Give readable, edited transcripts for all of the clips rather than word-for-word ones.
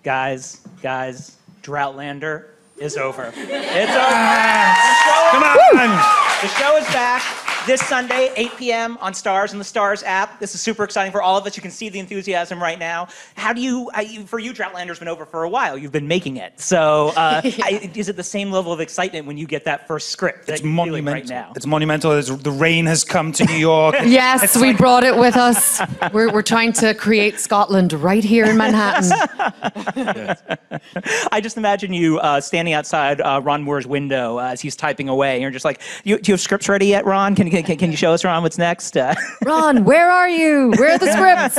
Guys, Droughtlander is over. It's over. Come on! The show is back this Sunday, 8 p.m. on Starz and the Starz app. This is super exciting for all of us. You can see the enthusiasm right now. How do you, for you, Droughtlander's been over for a while. You've been making it. So is it the same level of excitement when you get that first script that It's you're feeling monumental. right now? It's monumental. The rain has come to New York. Yes, we brought it with us. We're trying to create Scotland right here in Manhattan. Yes. I just imagine you standing outside Ron Moore's window as he's typing away. And you're just like, do you have scripts ready yet, Ron? Can you show us, Ron, what's next? Ron, where are you? Where are the scripts?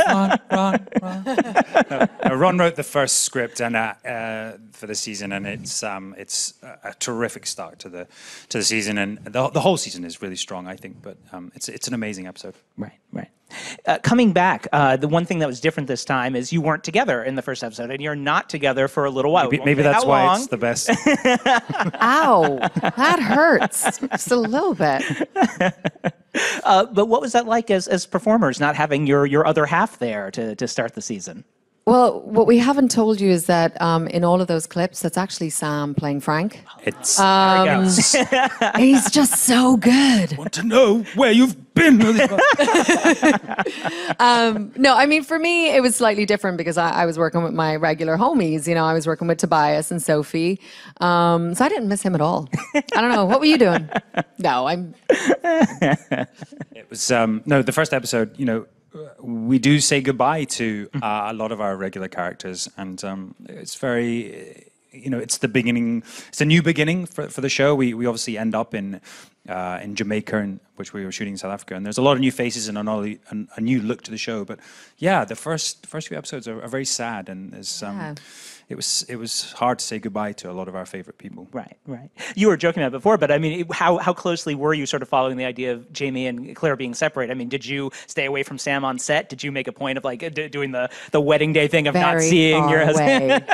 Ron wrote the first script and for the season, and it's a terrific start to the season, and the whole season is really strong, I think. But it's an amazing episode. Right. Coming back, the one thing that was different this time is you weren't together in the first episode, and you're not together for a little while. Maybe that's why it's the best. Ow, that hurts just a little bit. But what was that like as performers, not having your other half there to start the season? Well, what we haven't told you is that in all of those clips, that's actually Sam playing Frank. It's He's just so good. want to know where you've been. No, I mean, for me, it was slightly different because I was working with my regular homies. You know, I was working with Tobias and Sophie. So I didn't miss him at all. I don't know. What were you doing? No, It was, no, the first episode, you know, we do say goodbye to a lot of our regular characters, and it's very, you know, it's the beginning. It's a new beginning for the show. We obviously end up in Jamaica, which we were shooting in South Africa, and there's a lot of new faces and a new look to the show. But yeah, the first few episodes are very sad, and there's it was hard to say goodbye to a lot of our favorite people. Right. You were joking about it before, but I mean, how closely were you sort of following the idea of Jamie and Claire being separated? I mean, did you stay away from Sam on set? Did you make a point of like doing the wedding day thing of not seeing your husband?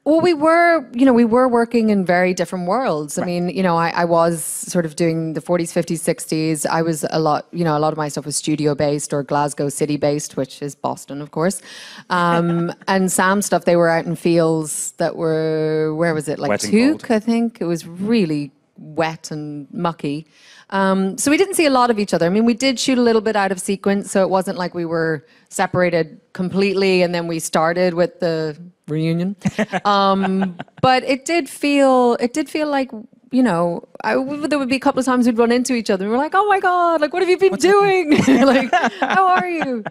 Well, we were working in very different worlds. I mean, you know, I was sort of doing the 40s, 50s, 60s. I was a lot of my stuff was studio based or Glasgow city based, which is Boston, of course. And Sam's stuff, they were out in fields that were, where was it? Like Took, I think. It was really wet and mucky. So we didn't see a lot of each other. I mean, we did shoot a little bit out of sequence, so it wasn't like we were separated completely and then we started with the reunion. But it did feel like, you know, there would be a couple of times we'd run into each other and we're like, oh my God, like, what have you been doing? Like, how are you?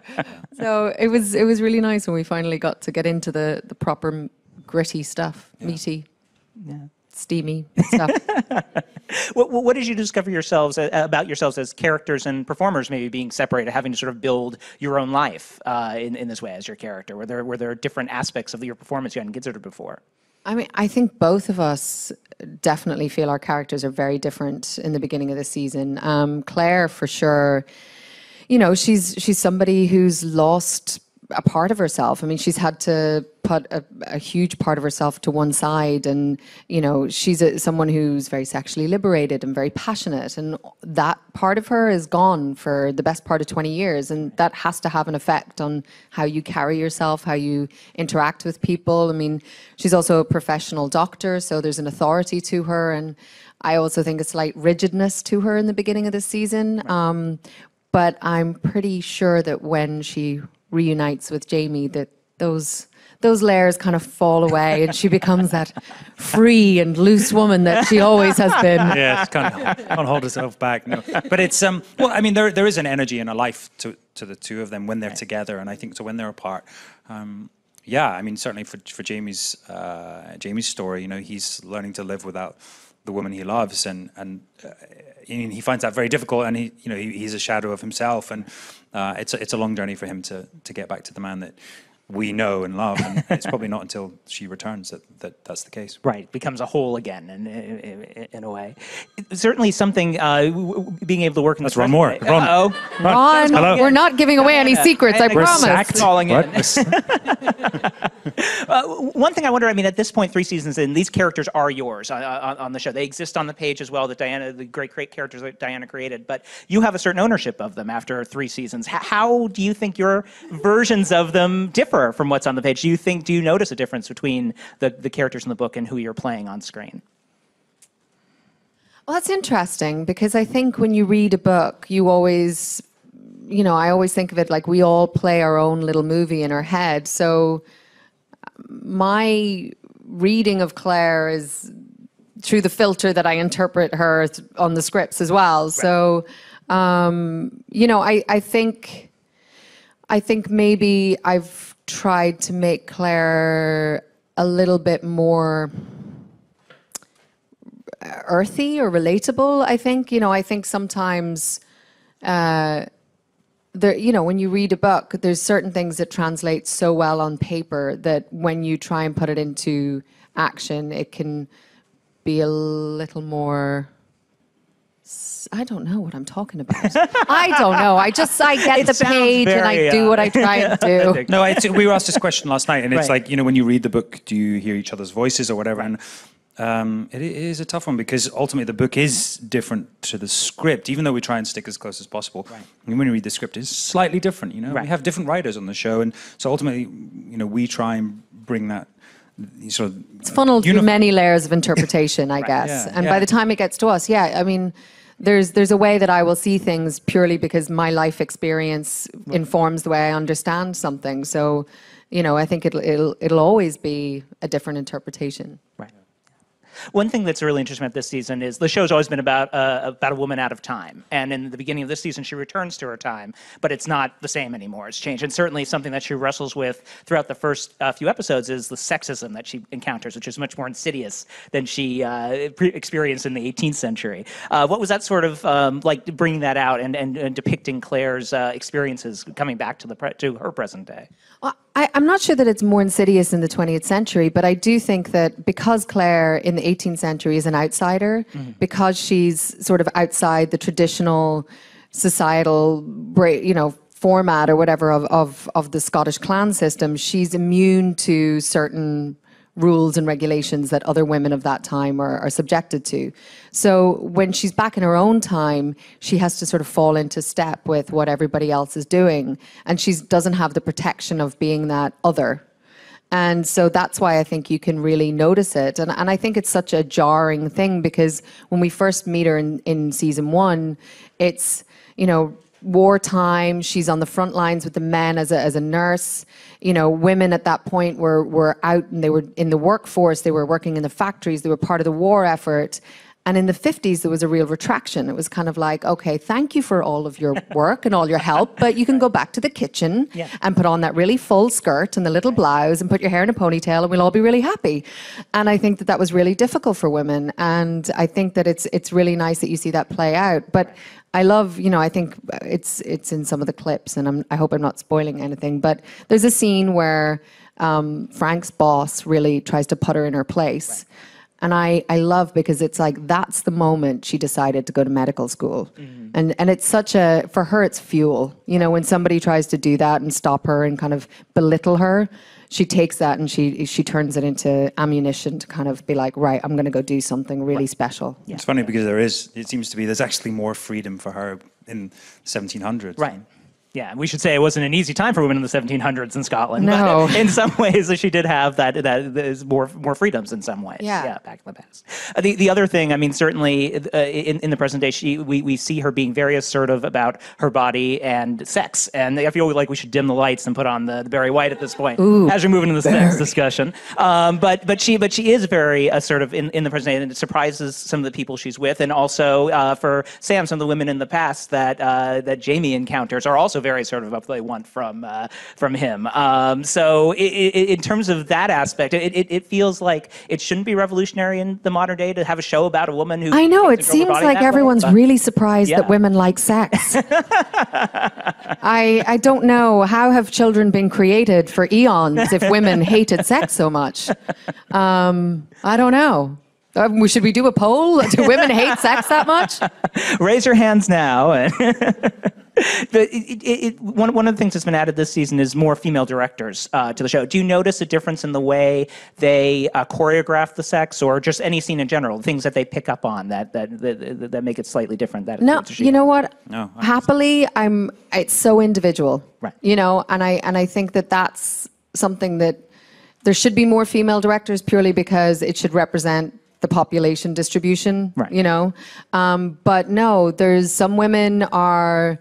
So it was really nice when we finally got to get into the proper gritty stuff, meaty. Yeah. Steamy stuff. What did you discover about yourselves as characters and performers, maybe being separated, having to sort of build your own life in this way as your character? Were there different aspects of your performance you hadn't considered before? I mean, I think both of us definitely feel our characters are very different in the beginning of the season. Claire, for sure, you know, she's somebody who's lost a part of herself. I mean, she's had to put a huge part of herself to one side, and you know, she's someone who's very sexually liberated and very passionate, and that part of her is gone for the best part of 20 years, and that has to have an effect on how you carry yourself, how you interact with people. I mean, she's also a professional doctor, so there's an authority to her, and I also think a slight rigidness to her in the beginning of the season. But I'm pretty sure that when she reunites with Jamie, that those layers kind of fall away and she becomes that free and loose woman that she always has been. Yeah, she can't hold herself back. No. But it's well, I mean, there is an energy and a life to the two of them when they're together, and I think so when they're apart. Yeah, I mean, certainly for Jamie's story, you know, he's learning to live without the woman he loves, and he finds that very difficult, and he's a shadow of himself, and it's a long journey for him to get back to the man that we know and love, and it's probably not until she returns that's the case. Right, becomes a whole again, in a way. Certainly something, being able to work in That's the Ron Moore. Ron, we're not giving away any secrets, I promise. Sacked calling in. One thing I wonder, I mean, at this point, 3 seasons in, these characters are yours on the show. They exist on the page as well, the great characters that Diana created, but you have a certain ownership of them after 3 seasons. How do you think your versions of them differ infer from what's on the page? Do you notice a difference between the characters in the book and who you're playing on screen? Well, that's interesting because I think when you read a book, you always, I always think of it like we all play our own little movie in our head. So my reading of Claire is through the filter that I interpret her on the scripts as well. Right. So, I think maybe I've tried to make Claire a little bit more earthy or relatable. I think sometimes when you read a book, there's certain things that translate so well on paper that when you try and put it into action, it can be a little more. I don't know what I'm talking about. I don't know. I get the page and I do what I try and do. No, we were asked this question last night, and it's right. like, when you read the book, do you hear each other's voices or whatever? And it is a tough one because ultimately the book is different to the script, even though we try and stick as close as possible. Right. And when you read the script, it's slightly different. Right. We have different writers on the show, and so ultimately, we try and bring that sort of. It's funneled through many layers of interpretation, I guess. Yeah, and by the time it gets to us, there's a way that I will see things purely because my life experience informs the way I understand something. So, I think it'll always be a different interpretation. Right. One thing that's really interesting about this season is the show's always been about a woman out of time. And in the beginning of this season, she returns to her time, but it's not the same anymore. It's changed. And certainly something that she wrestles with throughout the first few episodes is the sexism that she encounters, which is much more insidious than she experienced in the 18th century. What was that sort of like bringing that out and depicting Claire's experiences coming back to her present day? Well, I'm not sure that it's more insidious in the 20th century, but I do think that because Claire in the 18th century is an outsider, because she's sort of outside the traditional societal, format or whatever of the Scottish clan system, she's immune to certain rules and regulations that other women of that time are subjected to. So when she's back in her own time, she has to sort of fall into step with what everybody else is doing. And she doesn't have the protection of being that other. And so that's why I think you can really notice it. And I think it's such a jarring thing because when we first meet her in season 1, it's, wartime, she's on the front lines with the men as a nurse. Women at that point were out and they were in the workforce, they were working in the factories, they were part of the war effort. And in the 50s, there was a real retraction. It was kind of like, okay, thank you for all of your work and all your help, but you can go back to the kitchen and put on that really full skirt and the little blouse and put your hair in a ponytail and we'll all be really happy. And I think that was really difficult for women. And I think that it's really nice that you see that play out. But I love, I think it's in some of the clips, and I hope I'm not spoiling anything, but there's a scene where Frank's boss really tries to put her in her place. Right. And I love because it's like, that's the moment she decided to go to medical school. Mm-hmm. And it's for her, it's fuel. When somebody tries to do that and stop her and kind of belittle her, she takes that and she turns it into ammunition to kind of be like, right, I'm going to go do something really special. Yeah. It's funny because there's actually more freedom for her in the 1700s. Right. Yeah, we should say it wasn't an easy time for women in the 1700s in Scotland. No. But in some ways, she did have that is more freedoms in some ways. Yeah, back in the past. The other thing, I mean, certainly in the present day, we see her being very assertive about her body and sex. And I feel like we should dim the lights and put on the Barry White at this point as we're moving into the sex discussion. But she is very assertive in the present day, and it surprises some of the people she's with, and also for Sam, some of the women in the past that Jamie encounters are also very sort of what they want from him. So in terms of that aspect, it feels like it shouldn't be revolutionary in the modern day to have a show about a woman who. I know, it seems like everyone's really surprised that women like sex. I don't know, how have children been created for eons if women hated sex so much? I don't know. Should we do a poll? Do women hate sex that much? Raise your hands now. One of the things that's been added this season is more female directors to the show. Do you notice a difference in the way they choreograph the sex, or just any scene in general, things that they pick up on that make it slightly different? No, you know what? No. Happily, it's so individual. Right. And I think that's something that there should be more female directors purely because it should represent the population distribution, Right. you know. But no, there's some women are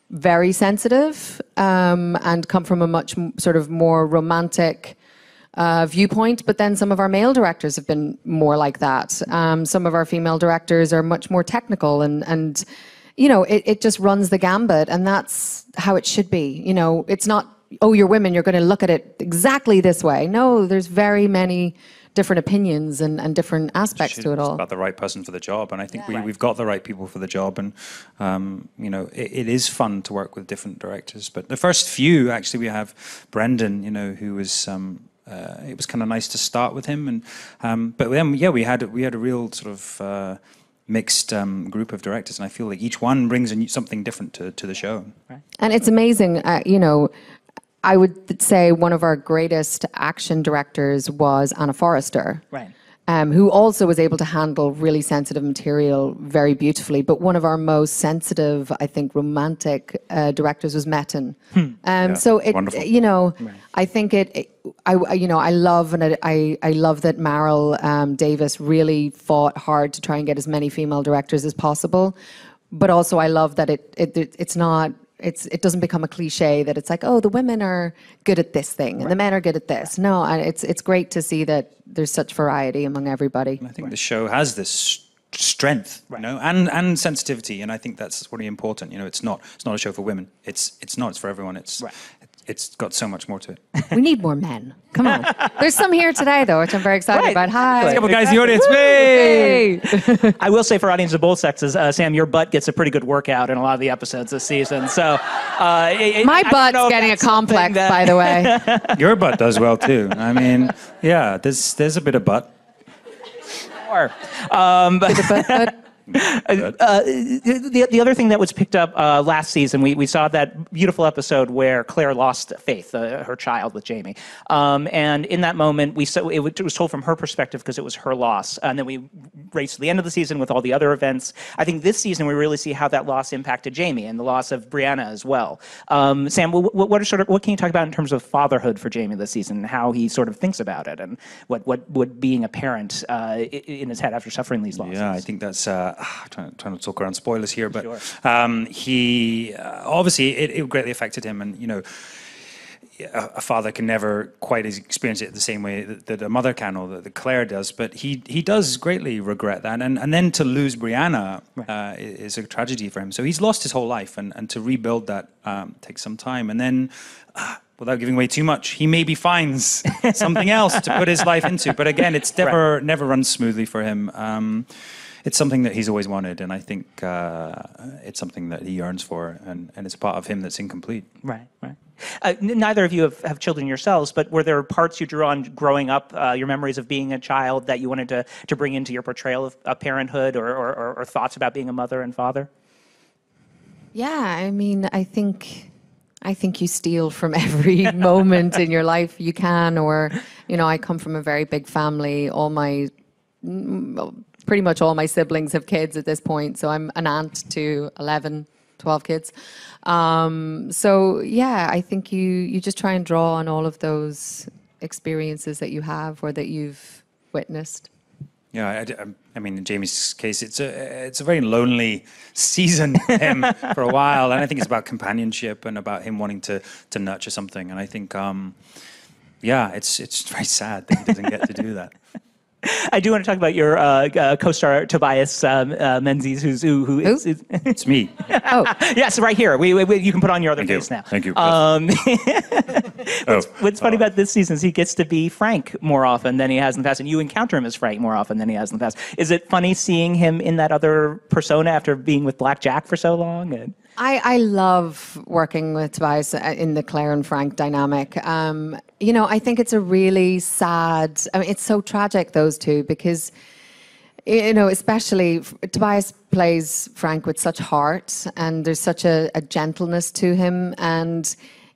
very sensitive and come from a much sort of more romantic viewpoint, but then some of our male directors have been more like that. Some of our female directors are much more technical and you know, it just runs the gambit, and that's how it should be. You know, it's not, oh, you're women, you're going to look at it exactly this way. No, there's very many different opinions and different aspects to it all. It's about the right person for the job, and I think we've got the right people for the job, and you know, it is fun to work with different directors. But the first few, actually, we have Brendan, you know, who was it was kind of nice to start with him, and but then we had a real sort of mixed group of directors, and I feel like each one brings something different to the show. Right. And it's amazing, you know, I would say one of our greatest action directors was Anna Forrester. Right. Who also was able to handle really sensitive material very beautifully. But one of our most sensitive, I think, romantic directors was Metin. So it, wonderful. you know, I think you know, I love and I love that Meryl Davis really fought hard to try and get as many female directors as possible. But also, I love that it's not. It doesn't become a cliche that it's like, oh, the women are good at this thing and the men are good at this. No, it's great to see that there's such variety among everybody. I think the show has this strength, you know, and sensitivity, and I think that's really important. You know, it's not a show for women. It's for everyone. It's got so much more to it. We need more men. Come on. There's some here today, though, which I'm very excited about. Hi. There's a couple guys in the audience. Hey! I will say for audiences of both sexes, Sam, your butt gets a pretty good workout in a lot of the episodes this season. So my butt's getting a complex, by the way. Your butt does well too. I mean, yeah, there's a bit of butt. The other thing that was picked up last season, we saw that beautiful episode where Claire lost Faith, her child, with Jamie. And in that moment, it was told from her perspective because it was her loss. And then we raced to the end of the season with all the other events. I think this season we really see how that loss impacted Jamie and the loss of Brianna as well. Sam, what can you talk about in terms of fatherhood for Jamie this season, and how he sort of thinks about it, and what being a parent in his head after suffering these losses? Yeah, I think that's. Trying to talk around spoilers here, but Sure. he obviously it greatly affected him, and you know, a father can never quite experience it the same way that a mother can, or that Claire does. But he does greatly regret that, and then to lose Brianna is a tragedy for him. So he's lost his whole life, and to rebuild that takes some time. And then, without giving away too much, he maybe finds something else to put his life into. But again, it's never runs smoothly for him. It's something that he's always wanted, and I think it's something that he yearns for, and it's a part of him that's incomplete. Right. Neither of you have children yourselves, but were there parts you drew on growing up, your memories of being a child, that you wanted to bring into your portrayal of parenthood, or thoughts about being a mother and father? Yeah, I mean, I think you steal from every moment in your life you can, or, you know, I come from a very big family. Pretty much all my siblings have kids at this point, so I'm an aunt to 11, 12 kids. So yeah, I think you just try and draw on all of those experiences that you have or that you've witnessed. Yeah, I mean, in Jamie's case, it's a very lonely season for him for a while, and I think it's about companionship and about him wanting to nurture something. And I think, yeah, it's very sad that he doesn't get to do that. I do want to talk about your co-star Tobias Menzies, who is It's me. Oh, yes, right here. You can put on your other face now. Thank you. What's funny about this season is he gets to be Frank more often than he has in the past, and you encounter him as Frank more often than he has in the past. Is it funny seeing him in that other persona after being with Black Jack for so long? And I love working with Tobias in the Claire and Frank dynamic. You know, I think it's a really sad, I mean, it's so tragic, those two, because, you know, especially Tobias plays Frank with such heart, and there's such a gentleness to him, and,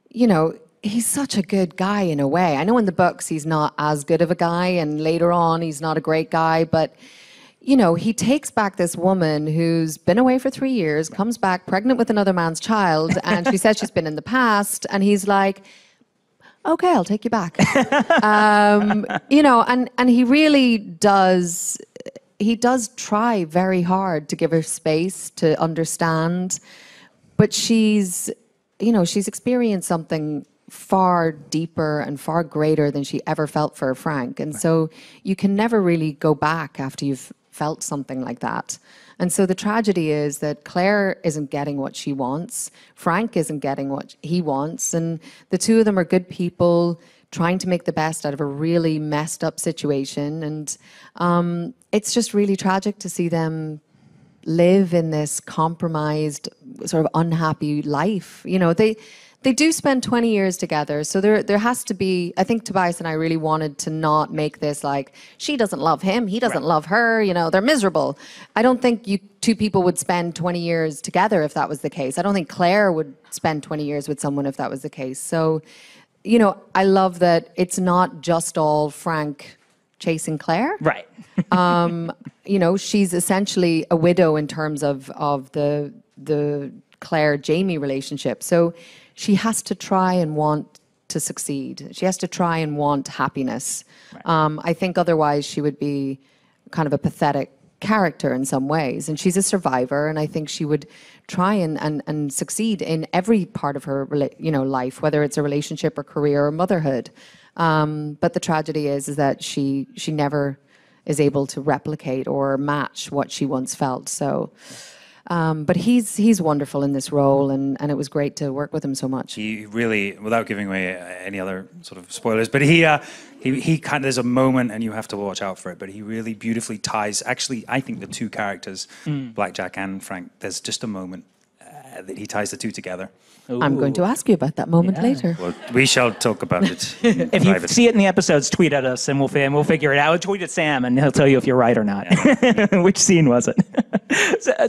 you know, he's such a good guy in a way. I know in the books he's not as good of a guy, and later on he's not a great guy, but you know, he takes back this woman who's been away for 3 years, comes back pregnant with another man's child, and she says she's been in the past, and he's like, okay, I'll take you back. You know, and he really does. He does try very hard to give her space to understand, but she's experienced something far deeper and far greater than she ever felt for Frank. And so you can never really go back after you've felt something like that. And so the tragedy is that Claire isn't getting what she wants. Frank isn't getting what he wants. And the two of them are good people trying to make the best out of a really messed up situation. And it's just really tragic to see them live in this compromised, sort of unhappy life. You know, they do spend 20 years together, so there has to be, I think Tobias and I really wanted to not make this like, she doesn't love him, he doesn't love her, you know, they're miserable. I don't think you two people would spend 20 years together if that was the case. I don't think Claire would spend 20 years with someone if that was the case. So, you know, I love that it's not just all Frank chasing Claire. Right. You know, she's essentially a widow in terms of the Claire-Jamie relationship. So she has to try and want to succeed. She has to try and want happiness. Right. I think otherwise she would be kind of a pathetic character in some ways. And she's a survivor, and I think she would try and succeed in every part of her life, whether it's a relationship or career or motherhood. But the tragedy is that she never is able to replicate or match what she once felt. So, but he's wonderful in this role, and it was great to work with him so much. He really, without giving away any other sort of spoilers, but he kind of, there's a moment, and you have to watch out for it, but he really beautifully ties, actually, I think the two characters, Blackjack and Frank, there's just a moment that he ties the two together. Ooh. I'm going to ask you about that moment later. Well, we shall talk about it. If you see it in the episodes, tweet at us, and we'll figure it out. Tweet at Sam, and he'll tell you if you're right or not. Yeah. Which scene was it?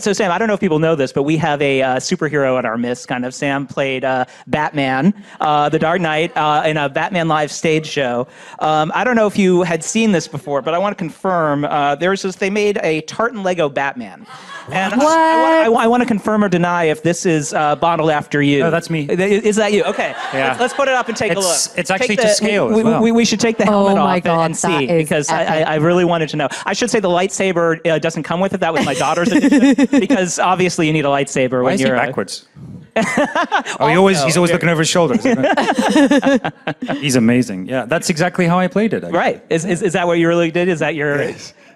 So, Sam, I don't know if people know this, but we have a superhero in our midst. Kind of, Sam played Batman, The Dark Knight, in a Batman Live stage show. I don't know if you had seen this before, but I want to confirm. They made a tartan Lego Batman. And I want to confirm or deny if this is modeled after you. No, that's me. Is that you? Okay. Yeah. Let's put it up and take a look. It's actually to scale as well. We should take the helmet off and see, that is because epic. I really wanted to know. I should say the lightsaber doesn't come with it. That was my daughter's edition, because obviously you need a lightsaber Why when is you're he backwards? He's always looking over his shoulders. He's amazing. Yeah, that's exactly how I played it. Actually. Right. Is that what you really did? Is that your...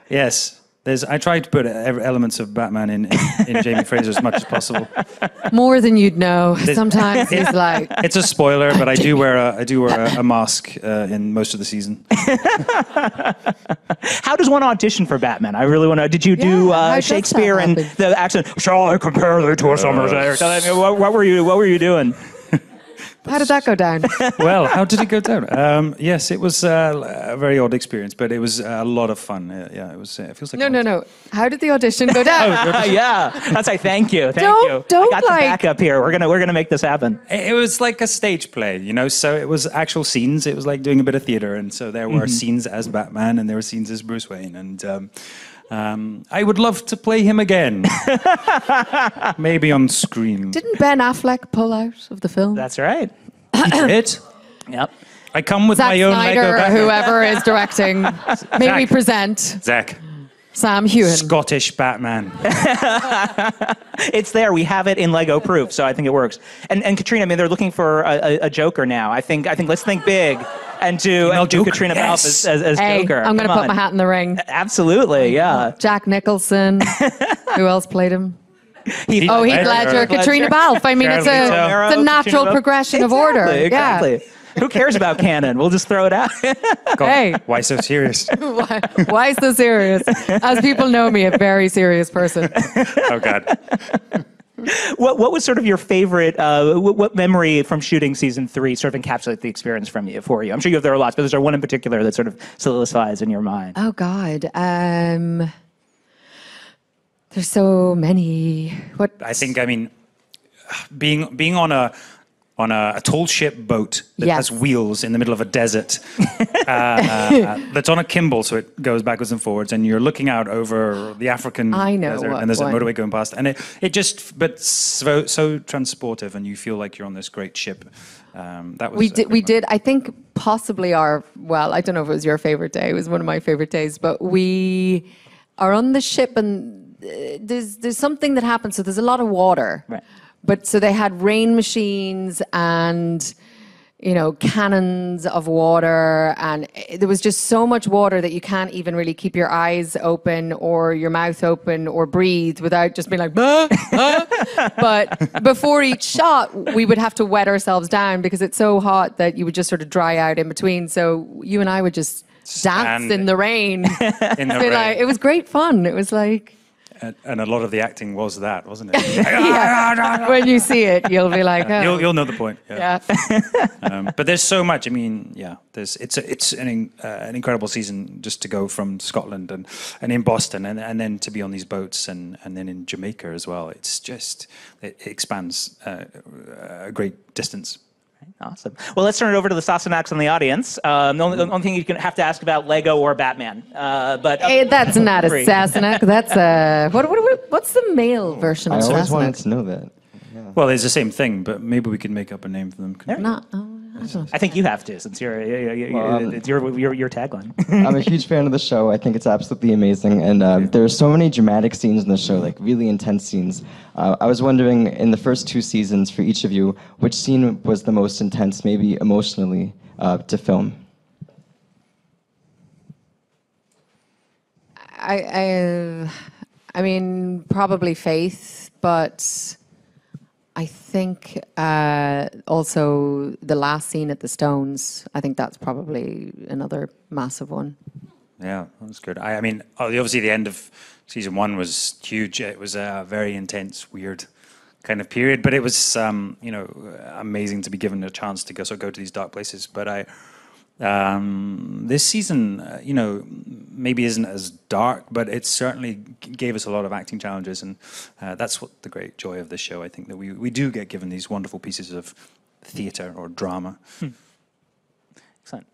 Yes. I tried to put elements of Batman in Jamie Fraser as much as possible. More than you'd know. Sometimes he's like... It's a spoiler, but I do wear a mask in most of the season. How does one audition for Batman? I really want to... Did you do Shakespeare and the accent? Shall I compare thee to a summer's day? What were you doing? How did that go down? Well, how did it go down? Yes, it was a very odd experience, but it was a lot of fun. Yeah, it was. It feels like no. How did the audition go down? Yeah, that's like thank you. Don't I got the backup here. We're gonna make this happen. It was like a stage play, you know. So it was actual scenes. It was like doing a bit of theater, and so there were scenes as Batman, and there were scenes as Bruce Wayne, and. I would love to play him again. Maybe on screen. Didn't Ben Affleck pull out of the film? That's right. He did. Yep. I come with Zack my own Snyder, Lego Batman. whoever is directing. May we present Zach. Sam Hьюэн. Scottish Batman. It's there. We have it in Lego proof, so I think it works. And Katrina, I mean, they're looking for a Joker now. I think let's think big and do Katrina Balf as Joker. I'm going to put my hat in the ring. Absolutely, yeah. Jack Nicholson. Who else played him? Heath Ledger. Katrina Balf. I mean, it's a natural progression of order. Exactly. Yeah. Who cares about canon? We'll just throw it out. God, Hey. why so serious? Why so serious? As people know me, a very serious person. Oh, God. What was sort of your favorite, what memory from shooting season 3 sort of encapsulates the experience for you? I'm sure there are lots, but is there one in particular that sort of solidifies in your mind? Oh, God. There's so many. I think, I mean, being on on a tall ship boat that Yes. has wheels in the middle of a desert that's on a gimbal, so it goes backwards and forwards, and you're looking out over the African I know desert, what and there's one. a motorway going past, and it just, but so transportive, and you feel like you're on this great ship. That was We a did. great We moment. did. I think possibly well, I don't know if it was your favorite day. It was one of my favorite days. But we are on the ship, and there's something that happens. So there's a lot of water. Right. But so they had rain machines and, you know, cannons of water, and there was just so much water that you can't even really keep your eyes open or your mouth open or breathe without just being like, bah, ah. But before each shot, we would have to wet ourselves down because it's so hot that you would just sort of dry out in between. So you and I would just dance Stand in the rain. in the Be like, rain. it was great fun. It was like, And a lot of the acting was that, wasn't it? yeah. When you see it, you'll be like, oh. You'll know the point. Yeah. Yeah. But there's so much. I mean, yeah. It's an incredible season just to go from Scotland and in Boston and then to be on these boats and then in Jamaica as well. It's just it expands a great distance. Awesome. Well, let's turn it over to the Sassenachs in the audience. The only thing you can have to ask about Lego or Batman. But Hey, that's not a Great. Sassenach. That's a what's the male version I of always wanted Sassenach? to know that. Well, it's the same thing, but maybe we could make up a name for them. Not. Oh, I don't know. I think you have to, since it's your tagline. I'm a huge fan of the show. I think it's absolutely amazing. And there are so many dramatic scenes in the show, like really intense scenes. I was wondering, in the first 2 seasons, for each of you, which scene was the most intense, maybe emotionally, to film? I mean, probably Faith, but I think also the last scene at the Stones. I think that's probably another massive one. Yeah, that was good. I mean, obviously the end of season 1 was huge. It was a very intense, weird kind of period, but it was, amazing to be given a chance to go to these dark places. But this season, maybe isn't as dark, but it certainly gave us a lot of acting challenges, and that's what the great joy of this show. I think that we do get given these wonderful pieces of theatre or drama. Excellent.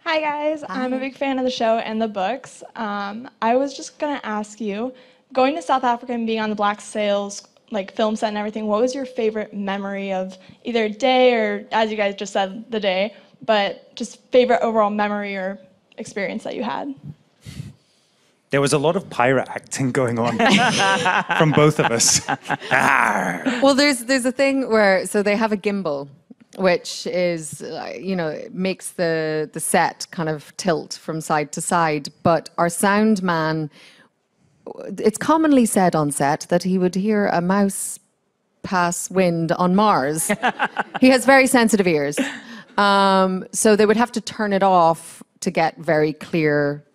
Hi guys, I'm a big fan of the show and the books. I was just gonna ask you, going to South Africa and being on the Black Sails film set and everything, what was your favorite memory of either day or, as you guys just said, the day, but just favorite overall memory or experience that you had? There was a lot of pirate acting going on from both of us. Well, there's a thing where they have a gimbal, which is makes the set kind of tilt from side to side. But our sound man, it's commonly said on set that he would hear a mouse pass wind on Mars. He has very sensitive ears, so they would have to turn it off to get very clear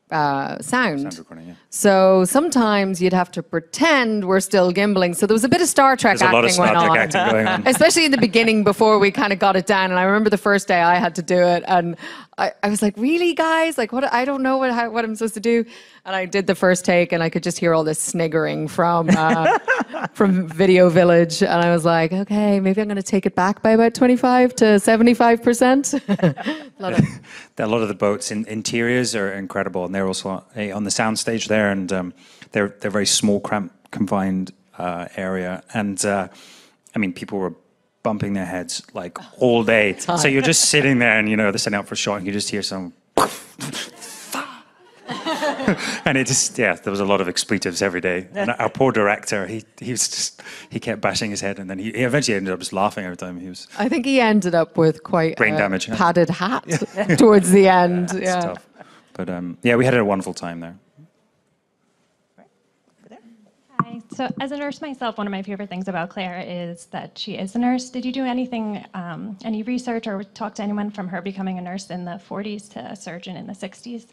sound. Recording, yeah. So sometimes you'd have to pretend we're still gimbling. So there was a bit of Star Trek There's a lot of acting Star went Trek on. acting going on. Especially in the beginning before we kind of got it down. And I remember the first day I had to do it. And I was like, really, guys? Like, what? I don't know what I'm supposed to do. And I did the first take and I could just hear all this sniggering from Video Village. And I was like, okay, maybe I'm going to take it back by about 25 to 75%. A lot of the boats' interiors are incredible, and they're also on the soundstage there, and they're very small, cramped, confined area. And I mean, people were bumping their heads like all day. So you're just sitting there, and they're setting up for a shot, and you just hear some. And it just, there was a lot of expletives every day. And our poor director, he kept bashing his head, and then he eventually ended up just laughing every time he was. I think he ended up with quite Brain a damage, yeah. padded hat towards the end. It's Yeah. tough. But we had a wonderful time there. Hi. So as a nurse myself, one of my favorite things about Claire is that she is a nurse. Did you do anything, any research or talk to anyone from her becoming a nurse in the 40s to a surgeon in the 60s?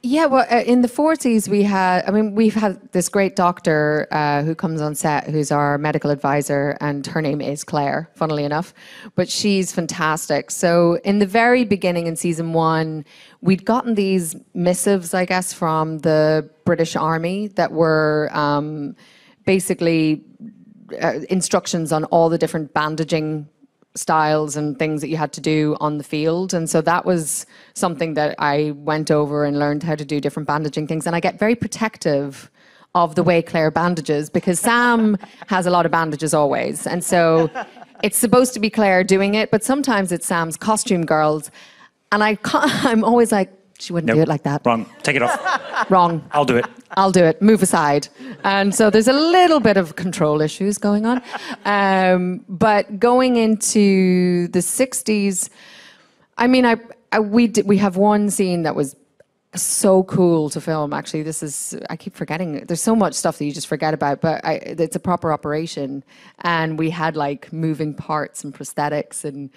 Yeah, well, in the 40s, we've had this great doctor who comes on set, who's our medical advisor, and her name is Claire, funnily enough, but she's fantastic. So in the very beginning in season 1, we'd gotten these missives, I guess, from the British Army that were basically instructions on all the different bandaging styles and things that you had to do on the field. And so that was something that I went over and learned how to do different bandaging things. And I get very protective of the way Claire bandages, because Sam has a lot of bandages always. And so it's supposed to be Claire doing it, but sometimes it's Sam's costume girls. And I'm always like, she wouldn't do it like that. Wrong. Take it off. Wrong. I'll do it. I'll do it. Move aside. And so there's a little bit of control issues going on. But going into the 60s, I mean, we have one scene that was so cool to film. Actually, I keep forgetting. There's so much stuff that you just forget about, but it's a proper operation. And we had like moving parts and prosthetics, and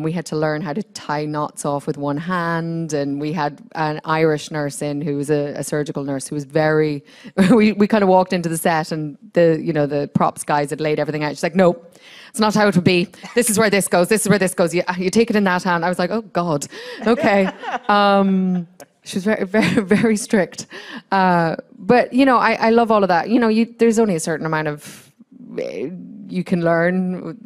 we had to learn how to tie knots off with one hand. And we had an Irish nurse in who was a surgical nurse who was very, we kind of walked into the set, and the props guys had laid everything out. She's like, no, it's not how it would be. This is where this goes. This is where this goes. You take it in that hand. I was like, oh God, okay. She was very, very, very strict. But, I love all of that. There's only a certain amount of you can learn,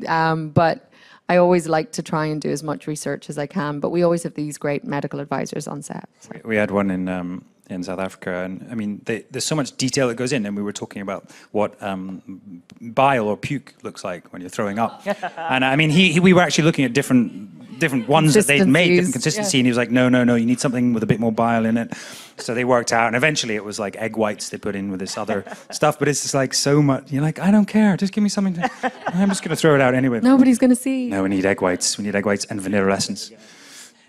but I always like to try and do as much research as I can. But we always have these great medical advisors on set. So. We had one in South Africa, and I mean, there's so much detail that goes in, and we were talking about what bile or puke looks like when you're throwing up. And I mean, we were actually looking at different ones that they'd made, different consistency, and he was like, no, you need something with a bit more bile in it. So they worked out, and eventually it was like egg whites they put in with this other stuff, but it's just like so much. You're like, I don't care, just give me something I'm just going to throw it out anyway. Nobody's going to see. No, we need egg whites. We need egg whites and vanilla essence.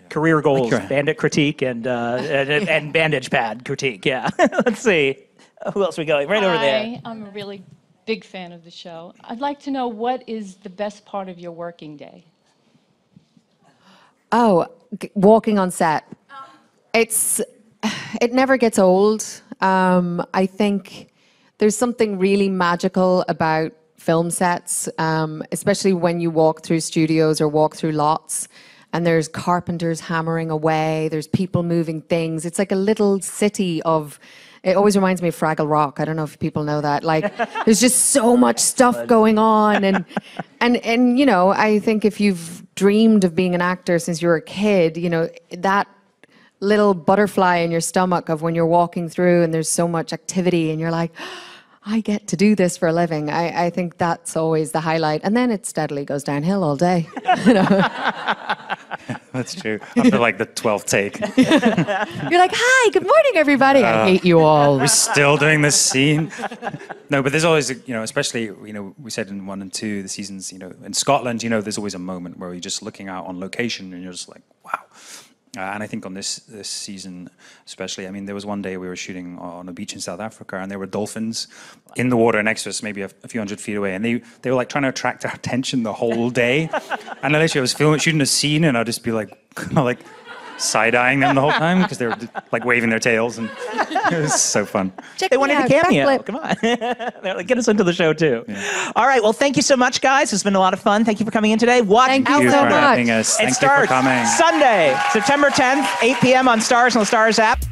Career goals, bandit critique, and bandage pad critique, yeah. Let's see. Who else are we going? Right over there. I'm a really big fan of the show. I'd like to know, what is the best part of your working day? Oh, walking on set. It never gets old. I think there's something really magical about film sets, especially when you walk through studios or walk through lots, and there's carpenters hammering away, there's people moving things. It's like a little city of... It always reminds me of Fraggle Rock. I don't know if people know that. Like, there's just so much stuff going on, and I think if you've dreamed of being an actor since you were a kid, that little butterfly in your stomach of when you're walking through and there's so much activity, and you're like, I get to do this for a living. I think that's always the highlight, and then it steadily goes downhill all day. That's true. After like the 12th take. You're like, hi, good morning, everybody. I hate you all. We're still doing this scene. No, but there's always, especially, we said in 1 and 2, the seasons, in Scotland, there's always a moment where you're just looking out on location and you're just like, wow. And I think on this season especially, I mean, there was one day we were shooting on a beach in South Africa, and there were dolphins in the water next to us, maybe a few hundred feet away, and they were like trying to attract our attention the whole day. And literally I was shooting a scene, and I'd just be like, side-eyeing them the whole time because they were like waving their tails, and it was so fun. They wanted a cameo. Come on. They're like, get us into the show too. Yeah. All right. Well, thank you so much, guys. It's been a lot of fun. Thank you for coming in today. Thank you so much. Having us. Thank you for coming. Sunday, September 10th, 8 p.m. on Stars and the Stars app.